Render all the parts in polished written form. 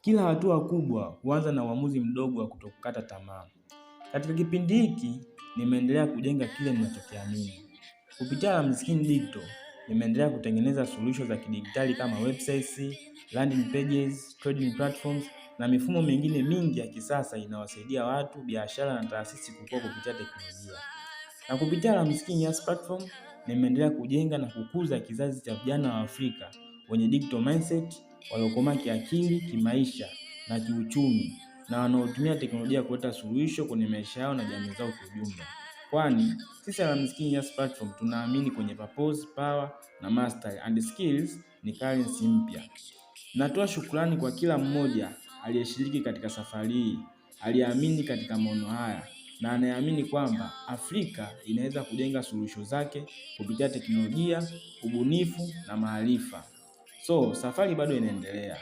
Kila hatua kubwa huanza na uamuzi mdogo wa kutokukata tamaa. Katika kipindi hiki nimeendelea kujenga kile ninachokiamini. Kupitia Alamskin Digital nimeendelea kutengeneza suluhisho za kidigitali kama websites, landing pages, trading platforms na mifumo mingine mingi ya kisasa inawasaidia watu, biashara na taasisi kukua kupitia teknolojia. Na kupitia Alamskin Yas Platform nimeendelea kujenga na kukuza kizazi cha vijana wa Afrika wenye digital mindset, waliokomaa kiakili, kimaisha na kiuchumi, na wanaotumia teknolojia kuleta suluhisho kwenye maisha yao na jamii zao kwa ujumla. Kwani sisi Alamskin Yas Platform tunaamini kwenye purpose, power na mastery, and skills ni currency mpya. Natoa shukrani kwa kila mmoja aliyeshiriki katika safari hii, aliyeamini katika maono haya na anayeamini kwamba Afrika inaweza kujenga suluhisho zake kupitia teknolojia, ubunifu na maarifa. So, safari bado inaendelea.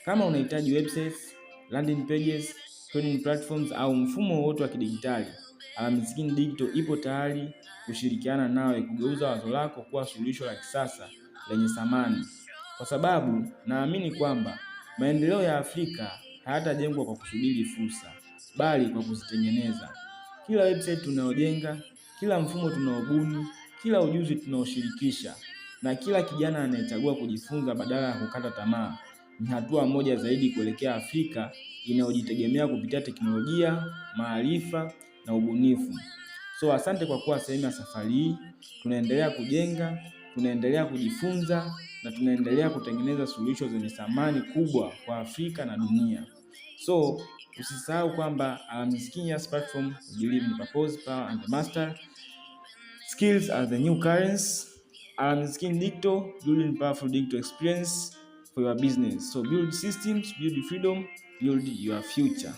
Kama unahitaji websites, landing pages, trading platforms au mfumo wote wa kidigitali, Alamskin Digital ipo tayari kushirikiana nawe kugeuza wazo lako kuwa suluhisho la kisasa lenye thamani. Kwa sababu naamini kwamba maendeleo ya Afrika hayatajengwa kwa kusubiri fursa, bali kwa kuzitengeneza. Kila website tunayojenga, kila mfumo tunaobuni, kila ujuzi tunaoshirikisha na kila kijana anayechagua kujifunza badala ya kukata tamaa ni hatua moja zaidi kuelekea Afrika inayojitegemea kupitia teknolojia, maarifa na ubunifu. So asante kwa kuwa sehemu ya safari hii. Tunaendelea kujenga, tunaendelea kujifunza na tunaendelea kutengeneza suluhisho zenye thamani kubwa kwa Afrika na dunia. So usisahau kwamba Alamskin Yas Platform believe in purpose, power and master. Skills are the new currency. Alamskin Digital, building powerful digital experience for your business. So build systems, build freedom, build your future.